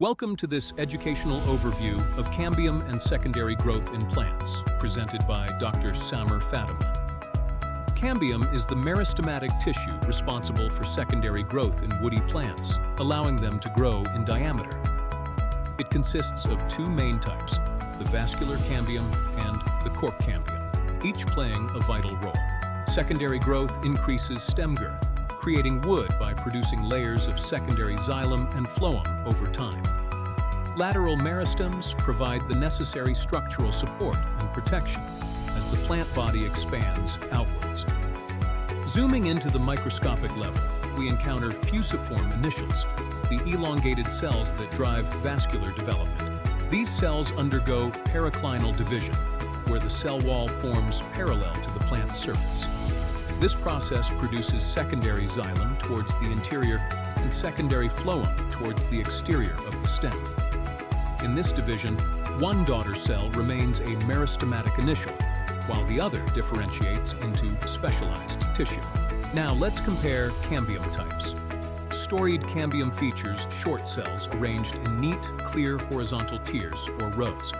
Welcome to this educational overview of cambium and secondary growth in plants, presented by Dr. Samer Fatima. Cambium is the meristematic tissue responsible for secondary growth in woody plants, allowing them to grow in diameter. It consists of two main types, the vascular cambium and the cork cambium, each playing a vital role. Secondary growth increases stem girth, creating wood by producing layers of secondary xylem and phloem over time. Lateral meristems provide the necessary structural support and protection as the plant body expands outwards. Zooming into the microscopic level, we encounter fusiform initials, the elongated cells that drive vascular development. These cells undergo periclinal division, where the cell wall forms parallel to the plant's surface. This process produces secondary xylem towards the interior and secondary phloem towards the exterior of the stem. In this division, one daughter cell remains a meristematic initial, while the other differentiates into specialized tissue. Now let's compare cambium types. Storied cambium features short cells arranged in neat, clear horizontal tiers or rows.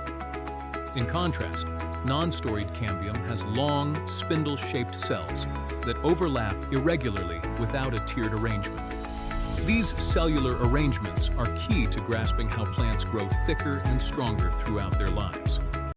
In contrast, non-storied cambium has long, spindle-shaped cells that overlap irregularly without a tiered arrangement. These cellular arrangements are key to grasping how plants grow thicker and stronger throughout their lives.